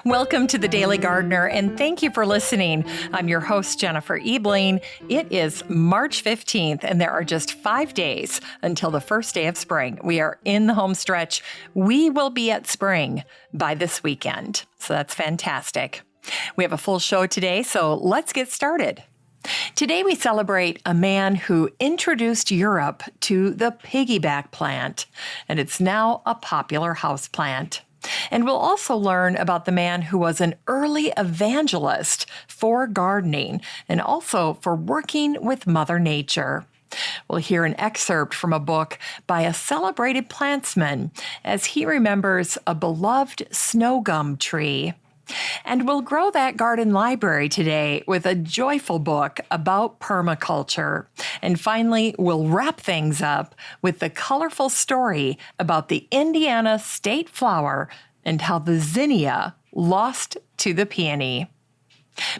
Welcome to the Daily Gardener, and thank you for listening. I'm your host, Jennifer Ebling. It is March 15th, and there are just 5 days until the first day of spring. We are in the home stretch. We will be at spring by this weekend, so that's fantastic. We have a full show today, so let's get started. Today we celebrate a man who introduced Europe to the piggyback plant, and it's now a popular houseplant. And we'll also learn about the man who was an early evangelist for gardening and also for working with Mother Nature. We'll hear an excerpt from a book by a celebrated plantsman as he remembers a beloved snow gum tree. And we'll grow that garden library today with a joyful book about permaculture. And finally, we'll wrap things up with the colorful story about the Indiana state flower and how the zinnia lost to the peony.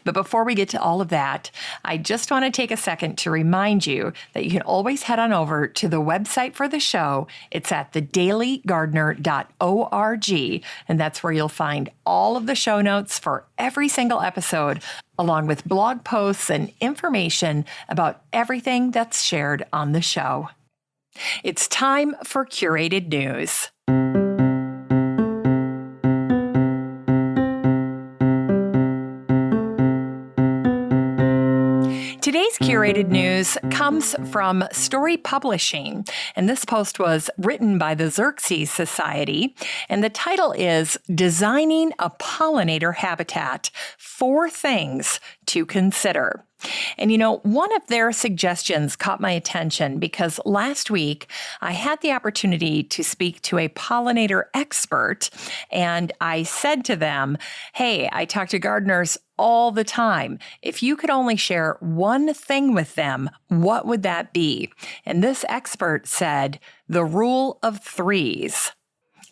But before we get to all of that, I just want to take a second to remind you that you can always head on over to the website for the show. It's at thedailygardener.org, and that's where you'll find all of the show notes for every single episode, along with blog posts and information about everything that's shared on the show. It's time for curated news. Today's curated news comes from Story Publishing, and this post was written by the Xerxes Society, and the title is Designing a Pollinator Habitat: 4 Things to Consider. And one of their suggestions caught my attention because last week I had the opportunity to speak to a pollinator expert, and I said to them, hey, I talk to gardeners all the time. If you could only share one thing with them, what would that be? And this expert said, the rule of 3s.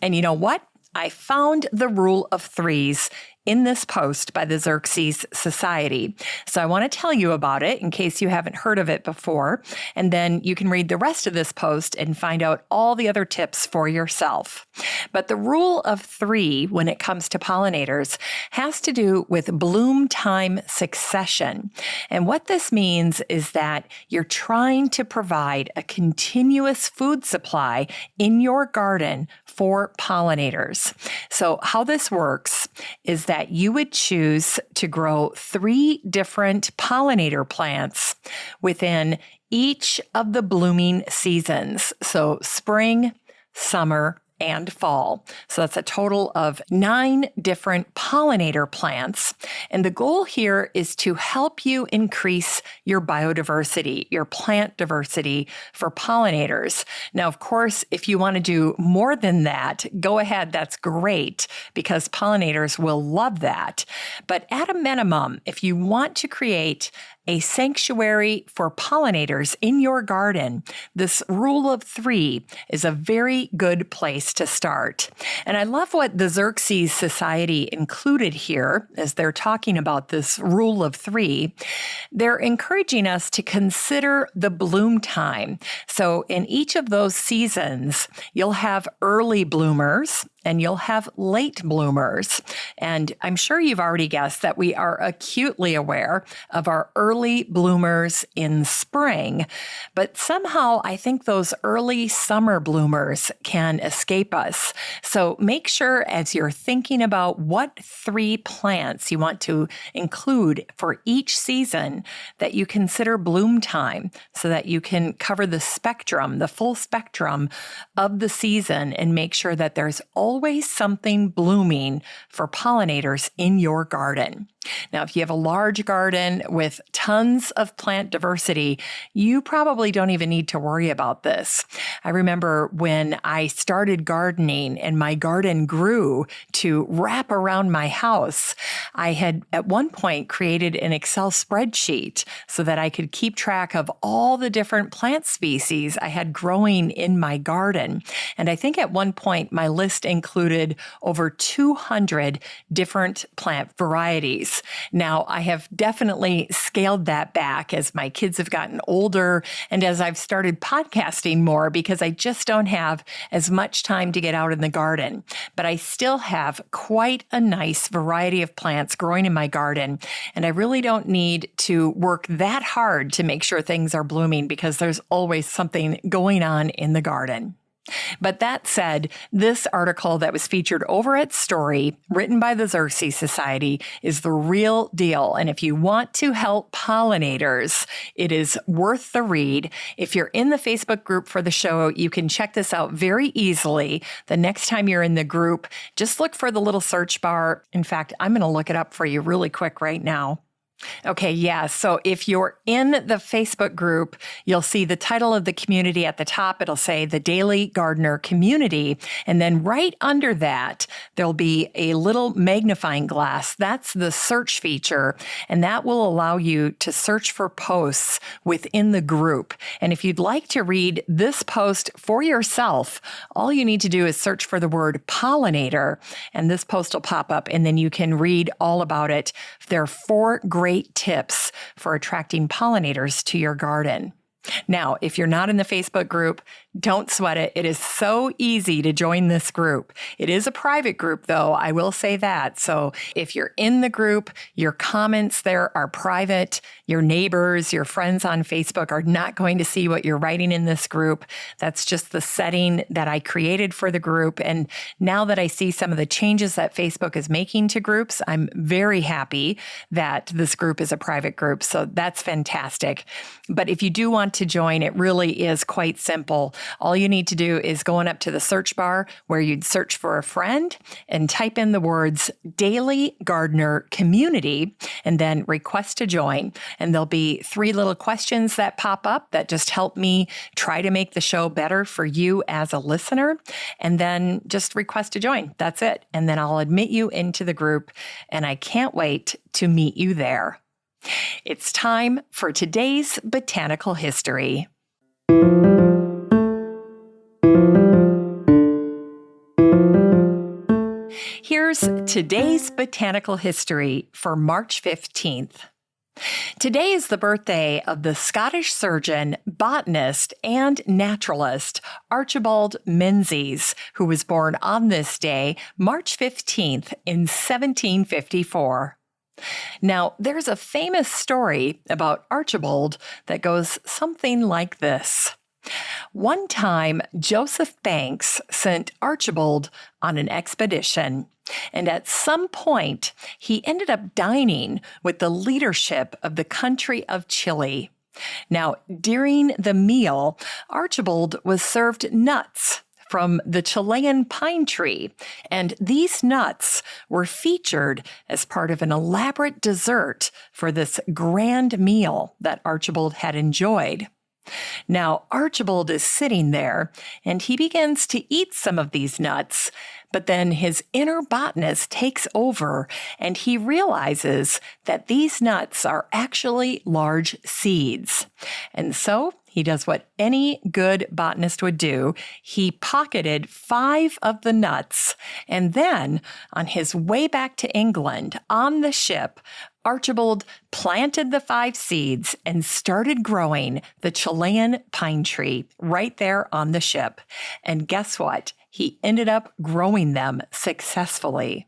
And you know what? I found the rule of 3s in this post by the Xerxes Society. So I want to tell you about it in case you haven't heard of it before, and then you can read the rest of this post and find out all the other tips for yourself. But the rule of 3 when it comes to pollinators has to do with bloom time succession. And what this means is that you're trying to provide a continuous food supply in your garden for pollinators. So how this works is that you would choose to grow 3 different pollinator plants within each of the blooming seasons. So spring, summer, and fall. So that's a total of 9 different pollinator plants. And the goal here is to help you increase your biodiversity, your plant diversity for pollinators. Now, of course, if you want to do more than that, go ahead. That's great because pollinators will love that. But at a minimum, if you want to create a sanctuary for pollinators in your garden, this rule of 3 is a very good place to start. And I love what the Xerxes Society included here as they're talking about this rule of 3. They're encouraging us to consider the bloom time. So in each of those seasons, you'll have early bloomers and you'll have late bloomers. And I'm sure you've already guessed that we are acutely aware of our early bloomers in spring, but somehow I think those early summer bloomers can escape us. So make sure as you're thinking about what 3 plants you want to include for each season that you consider bloom time so that you can cover the spectrum, the full spectrum of the season, and make sure that there's always something blooming for pollinators in your garden. Now, if you have a large garden with tons of plant diversity, you probably don't even need to worry about this. I remember when I started gardening and my garden grew to wrap around my house, I had at one point created an Excel spreadsheet so that I could keep track of all the different plant species I had growing in my garden. And I think at one point my list included over 200 different plant varieties. days. Now, I have definitely scaled that back as my kids have gotten older and as I've started podcasting more because I just don't have as much time to get out in the garden. But I still have quite a nice variety of plants growing in my garden, and I really don't need to work that hard to make sure things are blooming because there's always something going on in the garden. But that said, this article that was featured over at Story, written by the Xerces Society, is the real deal. And if you want to help pollinators, it is worth the read. If you're in the Facebook group for the show, you can check this out very easily. The next time you're in the group, just look for the little search bar. In fact, I'm going to look it up for you really quick right now. Okay, yeah. So if you're in the Facebook group, you'll see the title of the community at the top. It'll say the Daily Gardener Community. And then right under that, there'll be a little magnifying glass. That's the search feature. And that will allow you to search for posts within the group. And if you'd like to read this post for yourself, all you need to do is search for the word pollinator, and this post will pop up, and then you can read all about it. There are 4 great tips for attracting pollinators to your garden. Now, if you're not in the Facebook group, don't sweat it. It is so easy to join this group. It is a private group, though. I will say that. So if you're in the group, your comments there are private. Your neighbors, your friends on Facebook are not going to see what you're writing in this group. That's just the setting that I created for the group. And now that I see some of the changes that Facebook is making to groups, I'm very happy that this group is a private group. So that's fantastic. But if you do want to join, it really is quite simple. All you need to do is go on up to the search bar where you'd search for a friend and type in the words Daily Gardener Community and then request to join. And there'll be 3 little questions that pop up that just help me try to make the show better for you as a listener. And then just request to join. That's it. And then I'll admit you into the group. And I can't wait to meet you there. It's time for today's Botanical History. Here's today's Botanical History for March 15th. Today is the birthday of the Scottish surgeon, botanist, and naturalist Archibald Menzies, who was born on this day, March 15th, in 1754. Now, there's a famous story about Archibald that goes something like this. One time, Joseph Banks sent Archibald on an expedition, and at some point, he ended up dining with the leadership of the country of Chile. Now, during the meal, Archibald was served nuts from the Chilean pine tree, and these nuts were featured as part of an elaborate dessert for this grand meal that Archibald had enjoyed. Now, Archibald is sitting there, and he begins to eat some of these nuts, but then his inner botanist takes over, and he realizes that these nuts are actually large seeds. And so he does what any good botanist would do. He pocketed 5 of the nuts, and then on his way back to England on the ship, Archibald planted the 5 seeds and started growing the Chilean pine tree right there on the ship. And guess what? He ended up growing them successfully.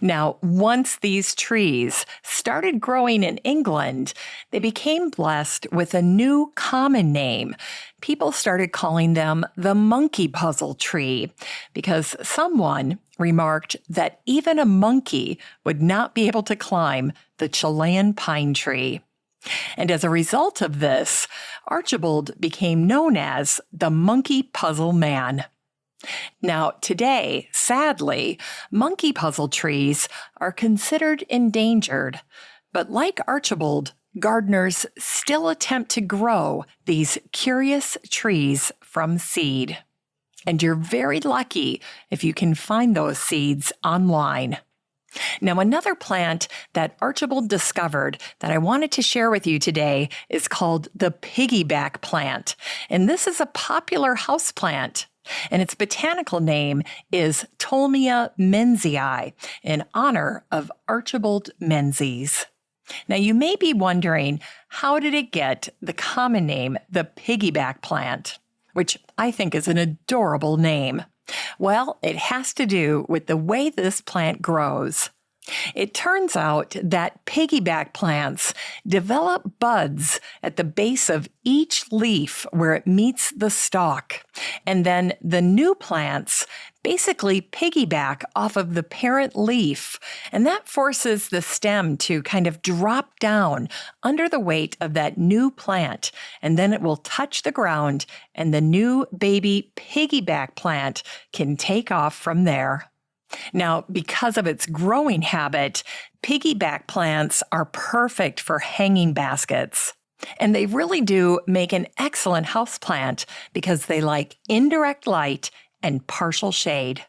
Now, once these trees started growing in England, they became blessed with a new common name. People started calling them the monkey puzzle tree because someone remarked that even a monkey would not be able to climb the Chilean pine tree. And as a result of this, Archibald became known as the Monkey Puzzle Man. Now, today, sadly, monkey puzzle trees are considered endangered, but like Archibald, gardeners still attempt to grow these curious trees from seed. And you're very lucky if you can find those seeds online. Now, another plant that Archibald discovered that I wanted to share with you today is called the Piggyback Plant. And this is a popular houseplant And its botanical name is Tolmia Menzei, in honor of Archibald Menzies. Now, you may be wondering, how did it get the common name, the piggyback plant, which I think is an adorable name? Well, it has to do with the way this plant grows. It turns out that piggyback plants develop buds at the base of each leaf where it meets the stalk, and then the new plants basically piggyback off of the parent leaf, and that forces the stem to kind of drop down under the weight of that new plant, and then it will touch the ground, and the new baby piggyback plant can take off from there. Now, because of its growing habit, piggyback plants are perfect for hanging baskets. And they really do make an excellent houseplant because they like indirect light and partial shade.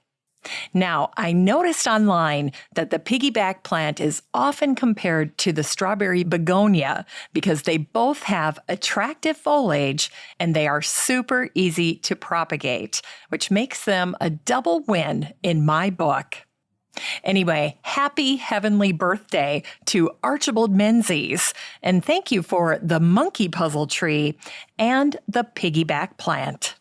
Now, I noticed online that the piggyback plant is often compared to the strawberry begonia because they both have attractive foliage and they are super easy to propagate, which makes them a double win in my book. Anyway, happy heavenly birthday to Archibald Menzies, and thank you for the monkey puzzle tree and the piggyback plant.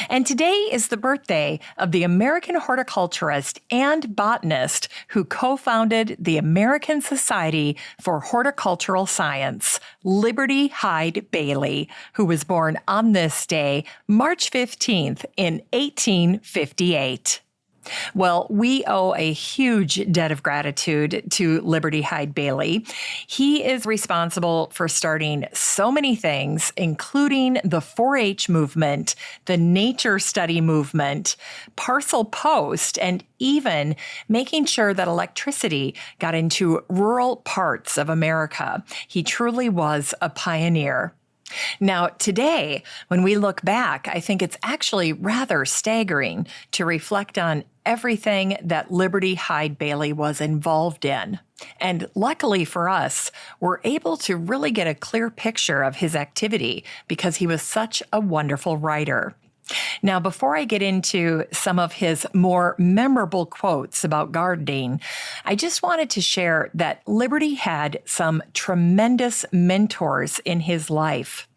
And today is the birthday of the American horticulturist and botanist who co-founded the American Society for Horticultural Science, Liberty Hyde Bailey, who was born on this day, March 15th, in 1858. Well, we owe a huge debt of gratitude to Liberty Hyde Bailey. He is responsible for starting so many things, including the 4-H movement, the nature study movement, parcel post, and even making sure that electricity got into rural parts of America. He truly was a pioneer. Now, today, when we look back, I think it's actually rather staggering to reflect on everything that Liberty Hyde Bailey was involved in. And luckily for us, we're able to really get a clear picture of his activity because he was such a wonderful writer. Now, before I get into some of his more memorable quotes about gardening, I just wanted to share that Liberty had some tremendous mentors in his life.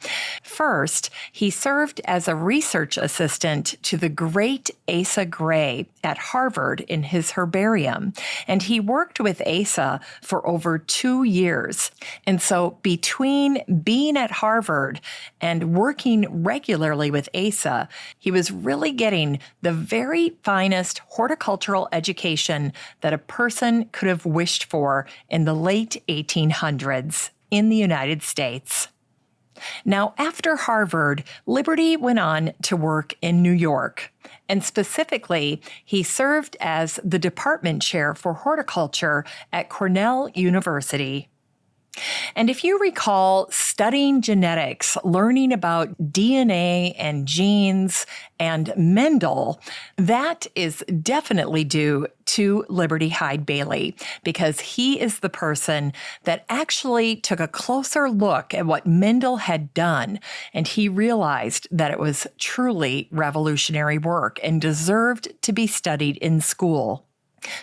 First, he served as a research assistant to the great Asa Gray at Harvard in his herbarium, and he worked with Asa for over 2 years. And so between being at Harvard and working regularly with Asa, he was really getting the very finest horticultural education that a person could have wished for in the late 1800s in the United States. Now, after Harvard, Liberty went on to work in New York, and specifically, he served as the department chair for horticulture at Cornell University. And if you recall studying genetics, learning about DNA and genes and Mendel, that is definitely due to Liberty Hyde Bailey, because he is the person that actually took a closer look at what Mendel had done, and he realized that it was truly revolutionary work and deserved to be studied in school.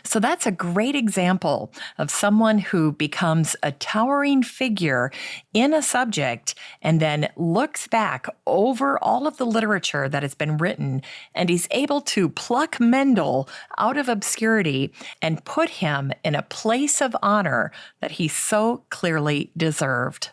So that's a great example of someone who becomes a towering figure in a subject and then looks back over all of the literature that has been written, and he's able to pluck Mendel out of obscurity and put him in a place of honor that he so clearly deserved.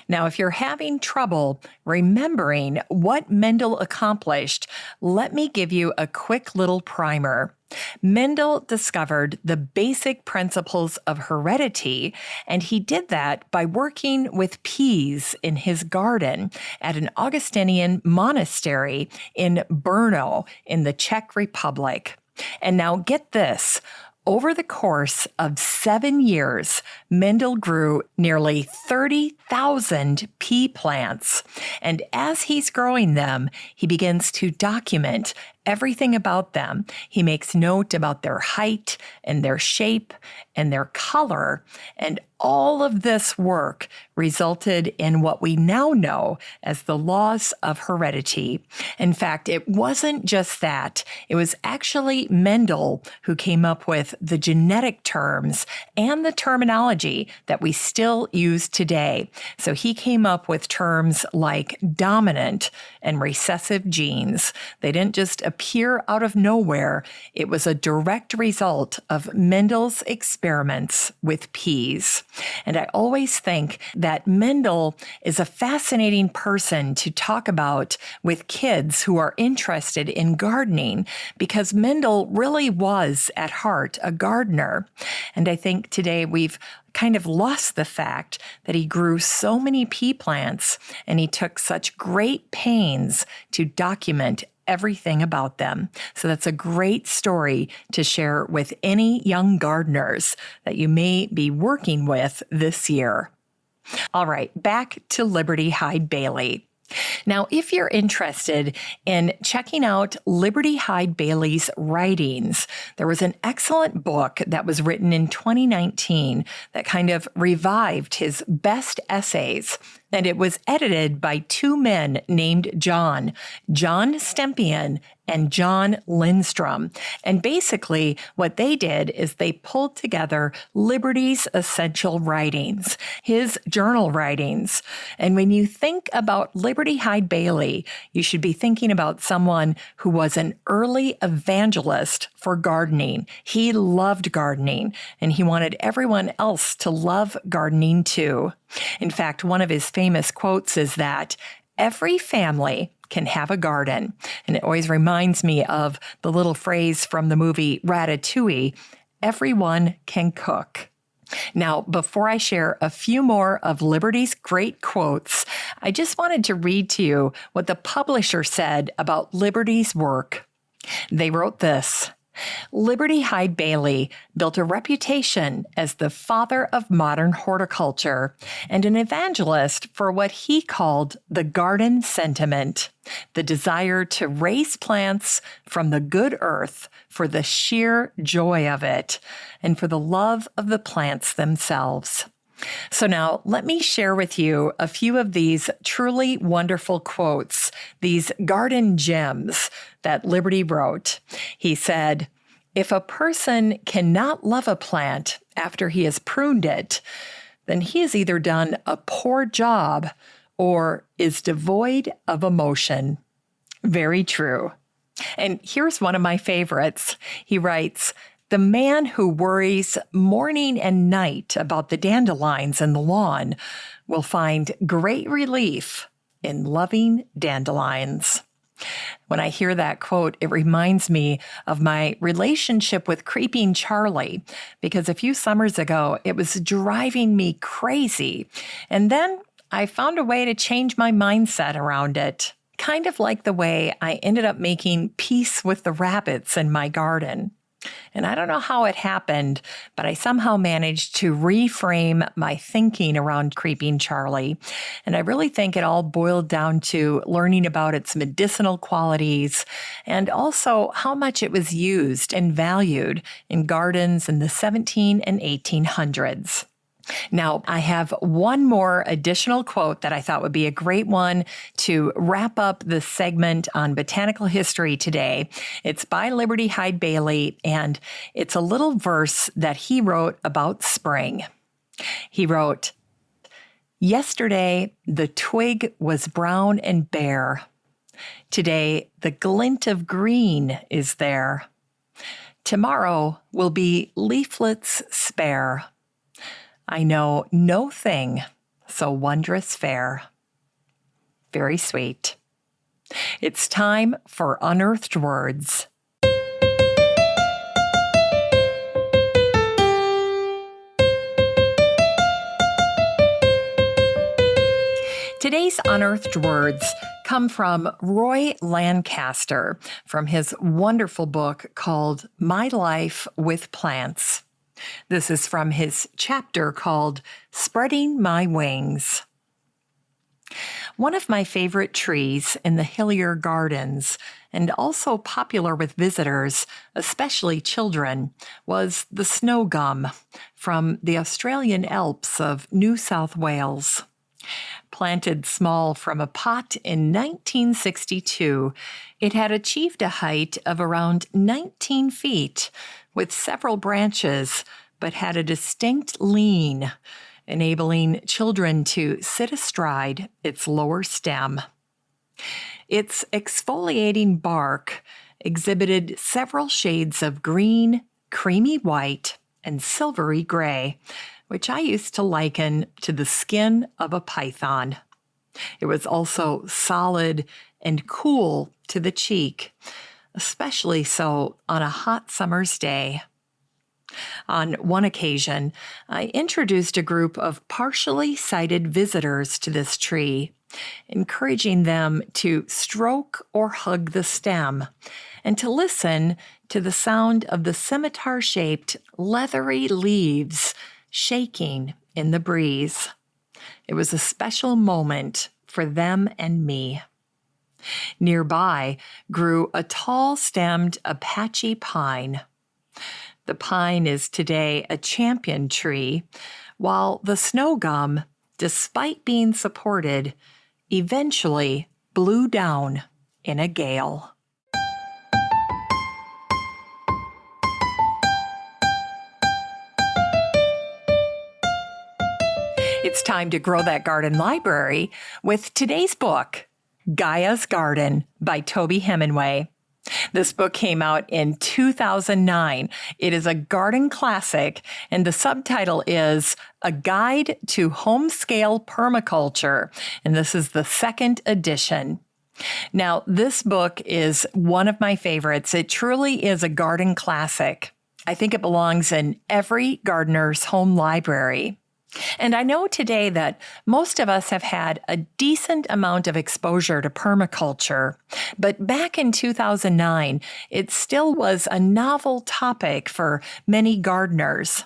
Now, if you're having trouble remembering what Mendel accomplished, let me give you a quick little primer. Mendel discovered the basic principles of heredity, and he did that by working with peas in his garden at an Augustinian monastery in Brno in the Czech Republic. And now get this. Over the course of 7 years, Mendel grew nearly 30,000 pea plants. And as he's growing them, he begins to document everything about them. He makes note about their height and their shape and their color. And all of this work resulted in what we now know as the laws of heredity. In fact, it wasn't just that. It was actually Mendel who came up with the genetic terms and the terminology that we still use today. So he came up with terms like dominant and recessive genes. They didn't just appear out of nowhere. It was a direct result of Mendel's experiments with peas. And I always think that Mendel is a fascinating person to talk about with kids who are interested in gardening, because Mendel really was at heart a gardener. And I think today we've kind of lost the fact that he grew so many pea plants and he took such great pains to document everything about them. So that's a great story to share with any young gardeners that you may be working with this year. All right, back to Liberty Hyde Bailey. Now, if you're interested in checking out Liberty Hyde Bailey's writings, there was an excellent book that was written in 2019 that kind of revived his best essays. And it was edited by two men named John Stempian and John Lindstrom. And basically what they did is they pulled together Liberty's essential writings, his journal writings. And when you think about Liberty Hyde Bailey, you should be thinking about someone who was an early evangelist for gardening. He loved gardening, and he wanted everyone else to love gardening too. In fact, one of his famous quotes is that every family can have a garden. And it always reminds me of the little phrase from the movie Ratatouille, everyone can cook. Now, before I share a few more of Liberty's great quotes, I just wanted to read to you what the publisher said about Liberty's work. They wrote this: Liberty Hyde Bailey built a reputation as the father of modern horticulture and an evangelist for what he called the garden sentiment, the desire to raise plants from the good earth for the sheer joy of it and for the love of the plants themselves. So now let me share with you a few of these truly wonderful quotes, these garden gems that Liberty wrote. He said, "If a person cannot love a plant after he has pruned it, then he has either done a poor job or is devoid of emotion." Very true. And here's one of my favorites. He writes, "The man who worries morning and night about the dandelions in the lawn will find great relief in loving dandelions." When I hear that quote, it reminds me of my relationship with Creeping Charlie, because a few summers ago, it was driving me crazy. And then I found a way to change my mindset around it, kind of like the way I ended up making peace with the rabbits in my garden. And I don't know how it happened, but I somehow managed to reframe my thinking around Creeping Charlie. And I really think it all boiled down to learning about its medicinal qualities and also how much it was used and valued in gardens in the 17 and 1800s. Now, I have one more additional quote that I thought would be a great one to wrap up the segment on botanical history today. It's by Liberty Hyde Bailey, and it's a little verse that he wrote about spring. He wrote, "Yesterday, the twig was brown and bare. Today, the glint of green is there. Tomorrow will be leaflets spare. I know no thing so wondrous fair." Very sweet. It's time for Unearthed Words. Today's Unearthed Words come from Roy Lancaster from his wonderful book called My Life with Plants. This is from his chapter called Spreading My Wings. One of my favorite trees in the Hillier Gardens, and also popular with visitors, especially children, was the snow gum from the Australian Alps of New South Wales. Planted small from a pot in 1962, it had achieved a height of around 19 feet with several branches, but had a distinct lean, enabling children to sit astride its lower stem. Its exfoliating bark exhibited several shades of green, creamy white, and silvery gray, which I used to liken to the skin of a python. It was also solid and cool to the cheek, especially so on a hot summer's day. On one occasion, I introduced a group of partially sighted visitors to this tree, encouraging them to stroke or hug the stem and to listen to the sound of the scimitar-shaped, leathery leaves shaking in the breeze. It was a special moment for them and me. Nearby grew a tall-stemmed Apache pine. The pine is today a champion tree, while the snow gum, despite being supported, eventually blew down in a gale. It's time to grow that garden library with today's book, Gaia's Garden by Toby Hemenway. This book came out in 2009. It is a garden classic, and the subtitle is A Guide to Home-Scale Permaculture, and this is the second edition. Now, this book is one of my favorites. It truly is a garden classic. I think it belongs in every gardener's home library. And I know today that most of us have had a decent amount of exposure to permaculture, but back in 2009, it still was a novel topic for many gardeners.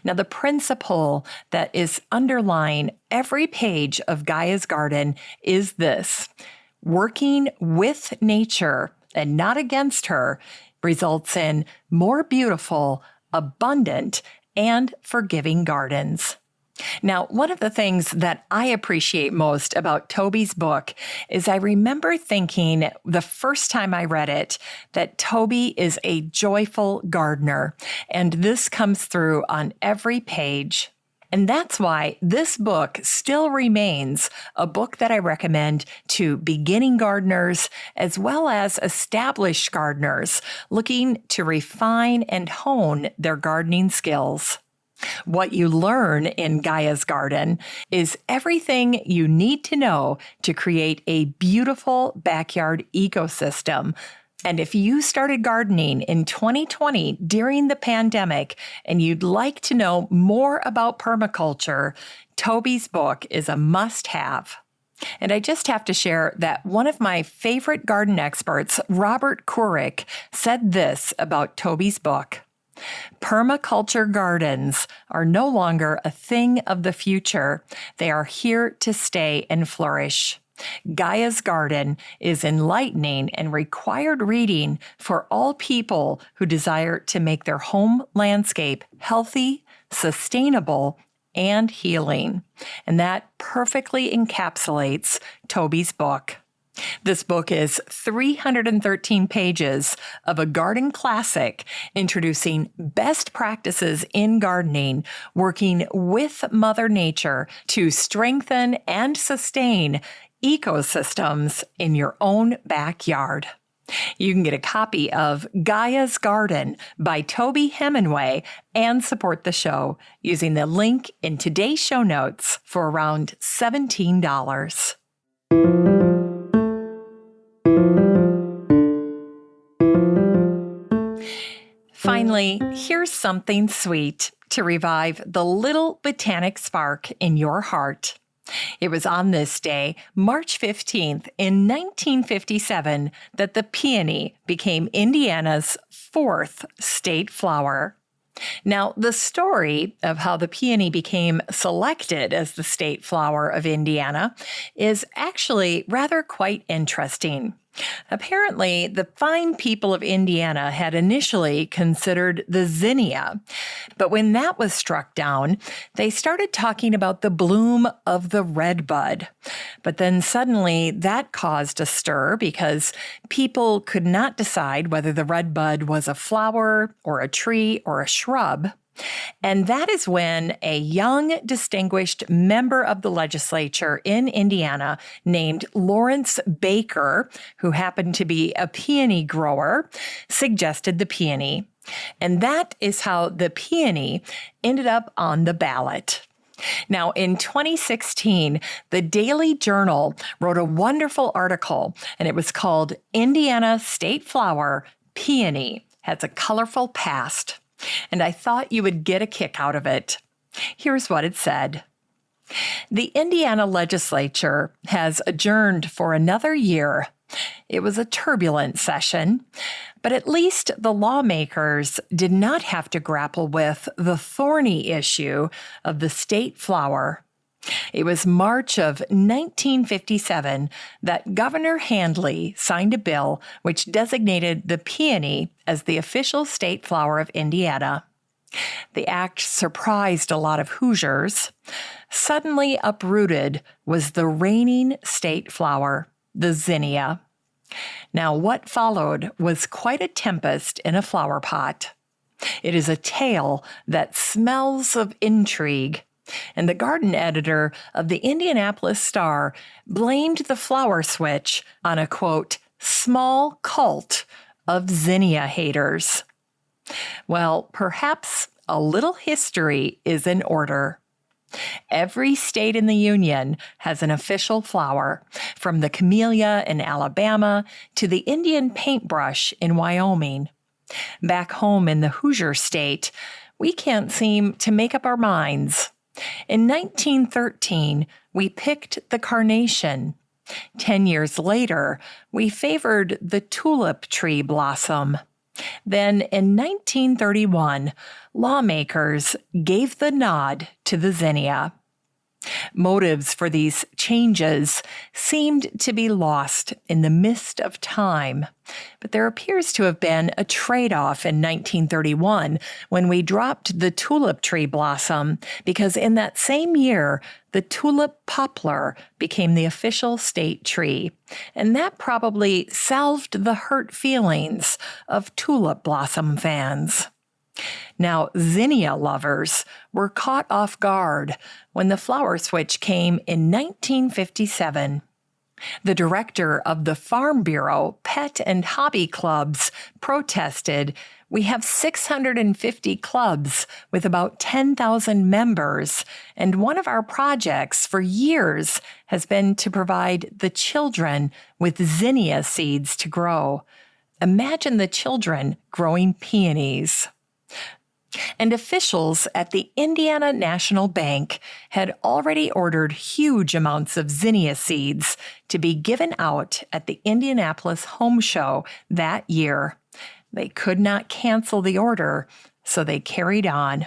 Now, the principle that is underlying every page of Gaia's Garden is this: working with nature and not against her results in more beautiful, abundant, and forgiving gardens. Now, one of the things that I appreciate most about Toby's book is I remember thinking the first time I read it that Toby is a joyful gardener, and this comes through on every page. And that's why this book still remains a book that I recommend to beginning gardeners as well as established gardeners looking to refine and hone their gardening skills. What you learn in Gaia's Garden is everything you need to know to create a beautiful backyard ecosystem. And if you started gardening in 2020 during the pandemic and you'd like to know more about permaculture, Toby's book is a must-have. And I just have to share that one of my favorite garden experts, Robert Couric, said this about Toby's book. Permaculture gardens are no longer a thing of the future. They are here to stay and flourish. Gaia's Garden is enlightening and required reading for all people who desire to make their home landscape healthy, sustainable, and healing. And that perfectly encapsulates Toby's book. This book is 313 pages of a garden classic introducing best practices in gardening, working with Mother Nature to strengthen and sustain ecosystems in your own backyard. You can get a copy of Gaia's Garden by Toby Hemenway and support the show using the link in today's show notes for around $17. Finally, here's something sweet to revive the little botanic spark in your heart. It was on this day, March 15th, in 1957, that the peony became Indiana's fourth state flower. Now, the story of how the peony became selected as the state flower of Indiana is actually rather quite interesting. Apparently, the fine people of Indiana had initially considered the zinnia, but when that was struck down, they started talking about the bloom of the redbud. But then suddenly that caused a stir because people could not decide whether the redbud was a flower or a tree or a shrub. And that is when a young, distinguished member of the legislature in Indiana named Lawrence Baker, who happened to be a peony grower, suggested the peony. And that is how the peony ended up on the ballot. Now, in 2016, the Daily Journal wrote a wonderful article, and it was called Indiana State Flower Peony Has a Colorful Past. And I thought you would get a kick out of it. Here's what it said. The Indiana legislature has adjourned for another year. It was a turbulent session, but at least the lawmakers did not have to grapple with the thorny issue of the state flower. It was March of 1957 that Governor Handley signed a bill which designated the peony as the official state flower of Indiana. The act surprised a lot of Hoosiers. Suddenly uprooted was the reigning state flower, the zinnia. Now, what followed was quite a tempest in a flower pot. It is a tale that smells of intrigue. And the garden editor of the Indianapolis Star blamed the flower switch on a, quote, small cult of zinnia haters. Well, perhaps a little history is in order. Every state in the Union has an official flower, from the camellia in Alabama to the Indian paintbrush in Wyoming. Back home in the Hoosier state, we can't seem to make up our minds. In 1913, we picked the carnation. 10 years later, we favored the tulip tree blossom. Then in 1931, lawmakers gave the nod to the zinnia. Motives for these changes seemed to be lost in the mist of time, but there appears to have been a trade-off in 1931 when we dropped the tulip tree blossom, because in that same year, the tulip poplar became the official state tree, and that probably salved the hurt feelings of tulip blossom fans. Now, zinnia lovers were caught off guard when the flower switch came in 1957. The director of the Farm Bureau Pet and Hobby Clubs protested, "We have 650 clubs with about 10,000 members, and one of our projects for years has been to provide the children with zinnia seeds to grow. Imagine the children growing peonies." And officials at the Indiana National Bank had already ordered huge amounts of zinnia seeds to be given out at the Indianapolis Home Show that year. They could not cancel the order, so they carried on.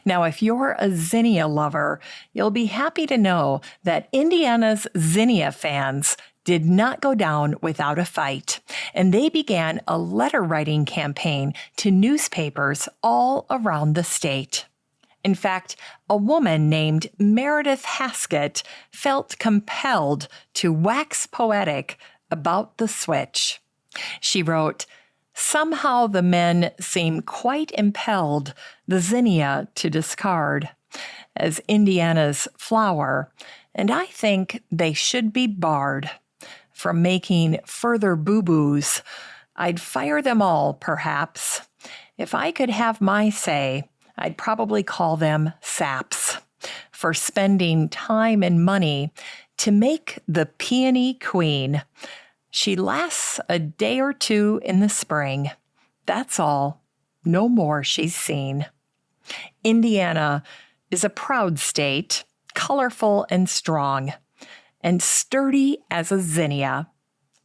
Now, if you're a zinnia lover, you'll be happy to know that Indiana's zinnia fans did not go down without a fight, and they began a letter-writing campaign to newspapers all around the state. In fact, a woman named Meredith Haskett felt compelled to wax poetic about the switch. She wrote, "Somehow the men seem quite impelled the zinnia to discard as Indiana's flower, and I think they should be barred from making further boo-boos. I'd fire them all, perhaps. If I could have my say, I'd probably call them saps for spending time and money to make the peony queen. She lasts a day or two in the spring. That's all. No more she's seen." Indiana is a proud state, colorful and strong, and sturdy as a zinnia.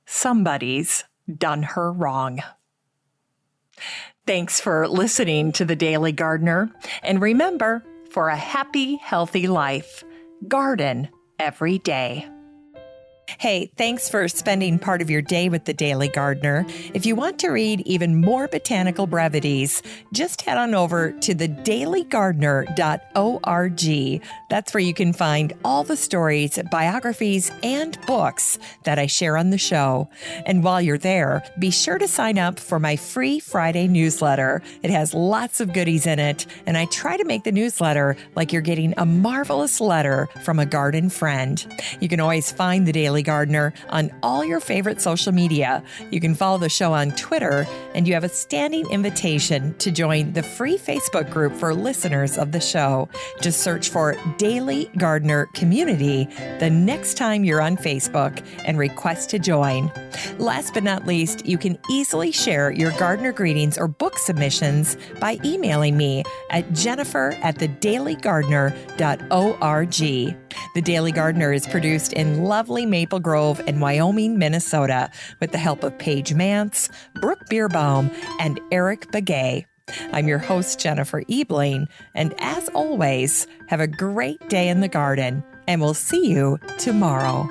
Somebody's done her wrong. Thanks for listening to The Daily Gardener. And remember, for a happy, healthy life, garden every day. Hey, thanks for spending part of your day with The Daily Gardener. If you want to read even more botanical brevities, just head on over to thedailygardener.org. That's where you can find all the stories, biographies, and books that I share on the show. And while you're there, be sure to sign up for my free Friday newsletter. It has lots of goodies in it, and I try to make the newsletter like you're getting a marvelous letter from a garden friend. You can always find The Daily Gardener on all your favorite social media. You can follow the show on Twitter, and you have a standing invitation to join the free Facebook group for listeners of the show. Just search for Daily Gardener Community the next time you're on Facebook and request to join. Last but not least, you can easily share your gardener greetings or book submissions by emailing me at jennifer@thedailygardener.org. The Daily Gardener is produced in lovely Maple Grove in Wyoming, Minnesota, with the help of Paige Mance, Brooke Bierbaum, and Eric Begay. I'm your host, Jennifer Ebling, and as always, have a great day in the garden, and we'll see you tomorrow.